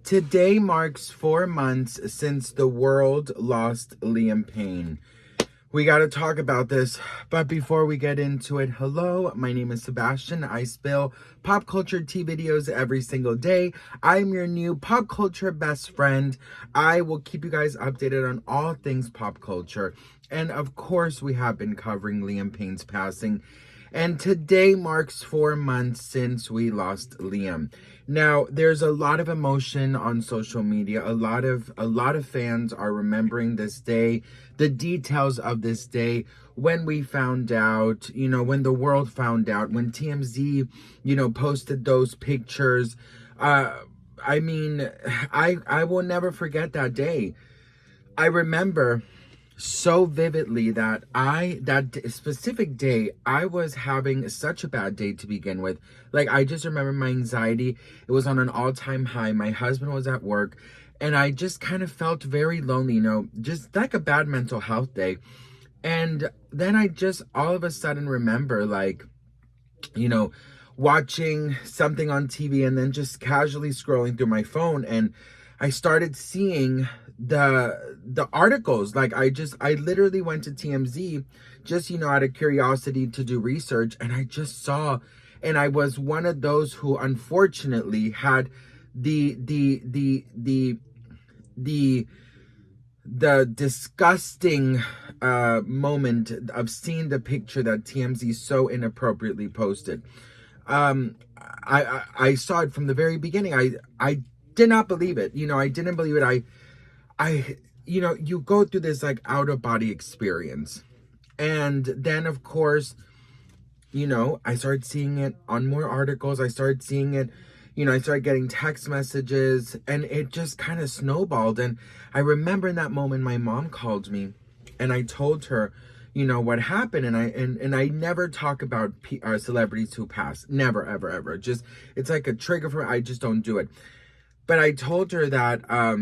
Today marks 4 months since the world lost Liam Payne. We got to talk about this, but before we get into it, hello, my name is Sebastian. I spill pop culture tea videos every single day. I'm your new pop culture best friend. I will keep you guys updated on all things pop culture. And of course, we have been covering Liam Payne's passing. And today marks 4 months since we lost Liam. Now, there's a lot of emotion on social media. A lot of fans are remembering this day, the details of this day, when we found out, when the world found out, when TMZ, posted those pictures. I will never forget that day. I remember so vividly that specific day, I was having such a bad day to begin with. Like, I just remember my anxiety. It was on an all-time high. My husband was at work, and I just kind of felt very lonely, just like a bad mental health day. And then I just all of a sudden remember, watching something on TV and then just casually scrolling through my phone, and I started seeing the articles. I literally went to TMZ just out of curiosity to do research, and I just saw, and I was one of those who unfortunately had the disgusting moment of seeing the picture that TMZ so inappropriately posted. I saw it from the very beginning. I did not believe it. I didn't believe it. You go through this out of body experience. And then of course, I started seeing it on more articles. I started seeing it, I started getting text messages, and it just kind of snowballed. And I remember in that moment, my mom called me and I told her, what happened. And I never talk about celebrities who pass. Never, ever, ever. Just, it's like a trigger for me. I just don't do it. But I told her that, I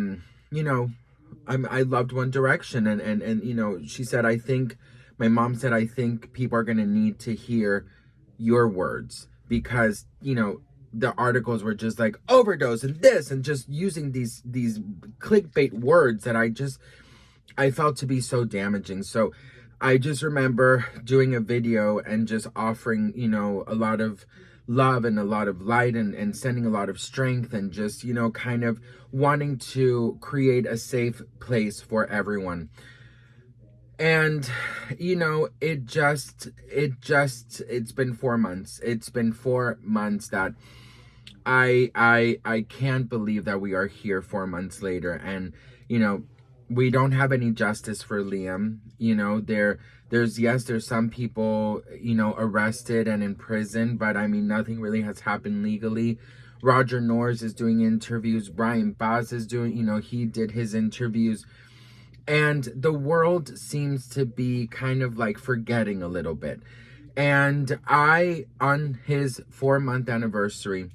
loved One Direction, and she said, my mom said, I think people are going to need to hear your words, because, the articles were just like overdose and this, and just using these clickbait words that I felt to be so damaging. So I just remember doing a video and just offering, a lot of love and a lot of light, and sending a lot of strength, and just, kind of wanting to create a safe place for everyone. And, it's been 4 months. It's been 4 months that I can't believe that we are here 4 months later. And, we don't have any justice for Liam. There's some people, arrested and in prison, but nothing really has happened legally. Roger Norris is doing interviews. Brian Baz is doing, he did his interviews. And the world seems to be kind of forgetting a little bit. And I, on his 4-month anniversary,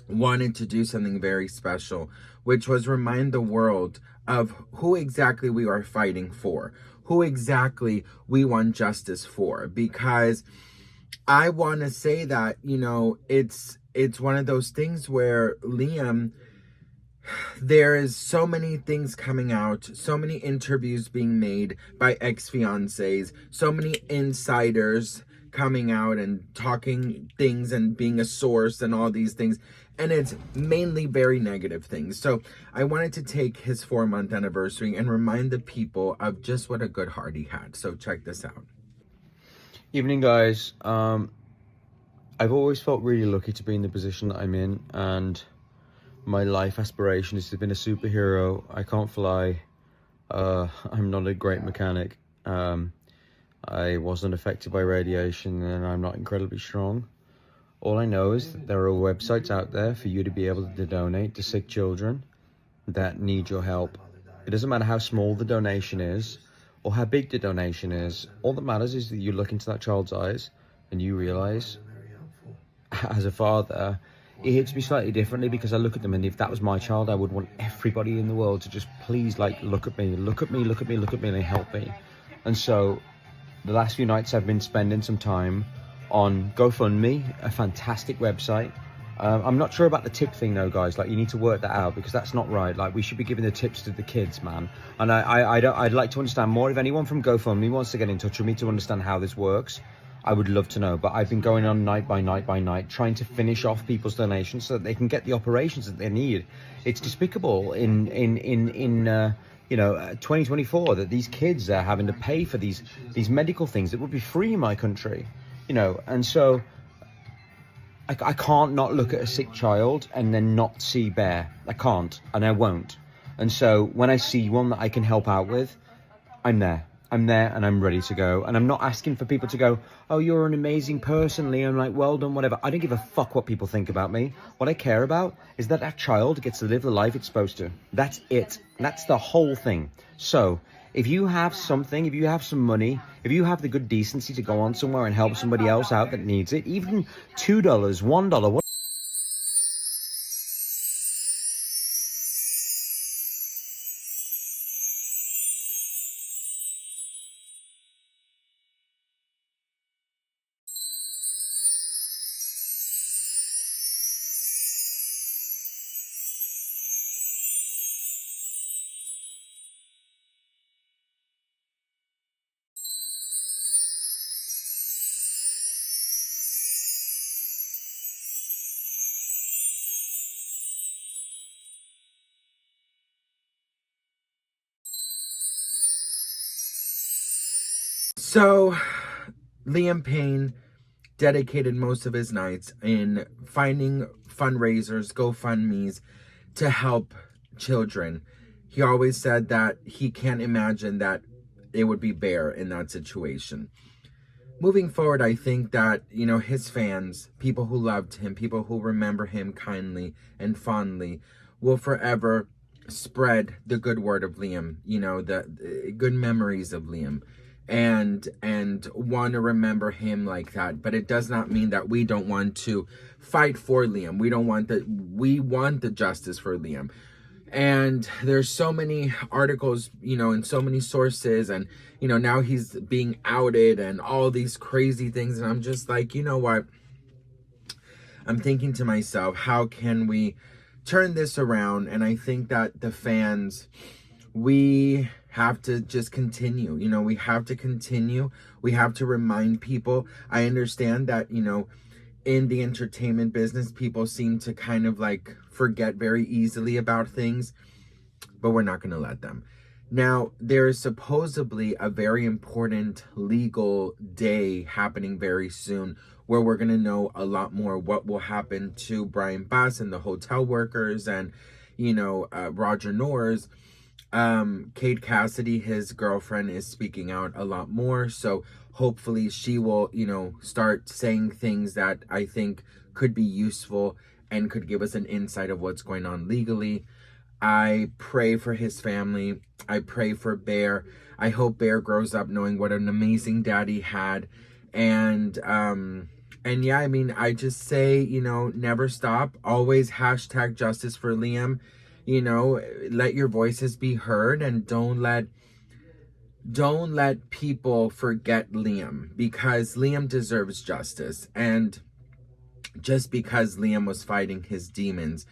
wanted to do something very special, which was remind the world of who exactly we are fighting for, who exactly we want justice for. Because I want to say that, it's one of those things where Liam, there is so many things coming out, so many interviews being made by ex-fiancés, so many insiders coming out and talking things and being a source and all these things. And it's mainly very negative things. So I wanted to take his 4-month anniversary and remind the people of just what a good heart he had. So check this out. Evening, guys. I've always felt really lucky to be in the position that I'm in, and my life aspiration is to be a superhero. I can't fly. I'm not a great mechanic. I wasn't affected by radiation, and I'm not incredibly strong. All I know is that there are websites out there for you to be able to donate to sick children that need your help. It doesn't matter how small the donation is or how big the donation is. All that matters is that you look into that child's eyes and you realize, as a father, it hits me slightly differently, because I look at them, and if that was my child, I would want everybody in the world to just please look at me, and help me. And so the last few nights I've been spending some time on GoFundMe, a fantastic website, I'm not sure about the tip thing though, guys. Like, you need to work that out, because that's not right. Like, we should be giving the tips to the kids, man. And I'd like to understand more. If anyone from GoFundMe wants to get in touch with me to understand how this works, I would love to know. But I've been going on night by night by night, trying to finish off people's donations so that they can get the operations that they need. It's despicable in 2024 that these kids are having to pay for these medical things that would be free in my country, and so I can't not look at a sick child and then not see Bear. I can't, and I won't. And so when I see one that I can help out with, I'm there and I'm ready to go. And I'm not asking for people to go, oh, you're an amazing person, Liam, like, well done, whatever. I don't give a fuck what people think about me. What I care about is that child gets to live the life it's supposed to. That's it. That's the whole thing. So if you have something, if you have some money, if you have the good decency to go on somewhere and help somebody else out that needs it, even $2, $1, what? So, Liam Payne dedicated most of his nights in finding fundraisers, GoFundMe's, to help children. He always said that he can't imagine that it would be Bear in that situation. Moving forward, I think that, his fans, people who loved him, people who remember him kindly and fondly, will forever spread the good word of Liam, the good memories of Liam, and want to remember him like that. But it does not mean that we don't want to fight for Liam. We want the justice for Liam. And there's so many articles, and so many sources, and now he's being outed and all these crazy things, and I'm just like, you know what, I'm thinking to myself, how can we turn this around? And I think that the fans, we have to just continue. We have to continue. We have to remind people. I understand that, in the entertainment business, people seem to kind of like forget very easily about things, but we're not going to let them. Now, there is supposedly a very important legal day happening very soon where we're going to know a lot more what will happen to Brian Bass and the hotel workers and, Roger Noors. Kate Cassidy, his girlfriend, is speaking out a lot more. So hopefully she will, start saying things that I think could be useful and could give us an insight of what's going on legally. I pray for his family. I pray for Bear. I hope Bear grows up knowing what an amazing dad he had. And yeah, I just say, never stop. Always hashtag justice for Liam. Let your voices be heard, and don't let people forget Liam, because Liam deserves justice. And just because Liam was fighting his demons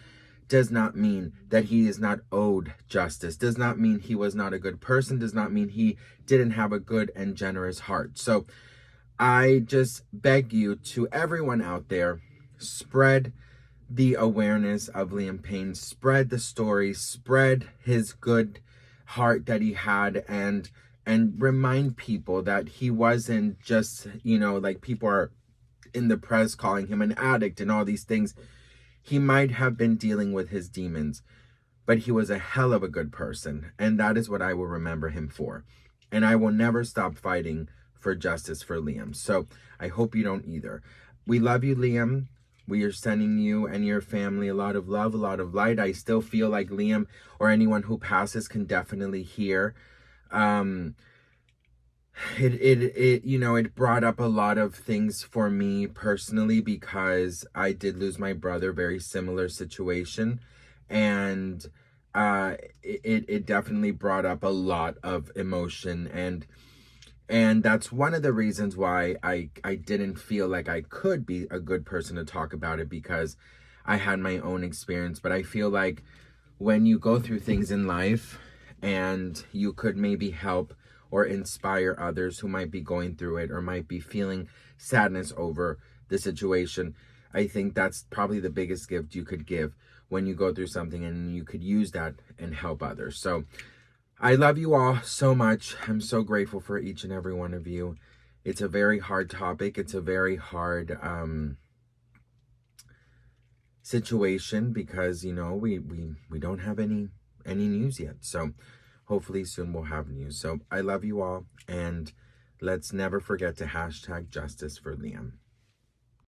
does not mean that he is not owed justice, does not mean he was not a good person, does not mean he didn't have a good and generous heart. So I just beg you, to everyone out there, spread the awareness of Liam Payne, spread the story, spread his good heart that he had, and remind people that he wasn't just, like people are in the press calling him an addict and all these things. He might have been dealing with his demons, but he was a hell of a good person, and that is what I will remember him for. And I will never stop fighting for justice for Liam. So I hope you don't either. We love you, Liam. We are sending you and your family a lot of love, a lot of light. I still feel like Liam, or anyone who passes, can definitely hear. It brought up a lot of things for me personally, because I did lose my brother, very similar situation. And it definitely brought up a lot of emotion, and that's one of the reasons why I didn't feel like I could be a good person to talk about it, because I had my own experience. But I feel like when you go through things in life and you could maybe help or inspire others who might be going through it or might be feeling sadness over the situation, I think that's probably the biggest gift you could give when you go through something, and you could use that and help others. So I love you all so much. I'm so grateful for each and every one of you. It's a very hard topic. It's a very hard situation because, you know, we don't have any news yet. So hopefully soon we'll have news. So I love you all, and let's never forget to hashtag justice for Liam.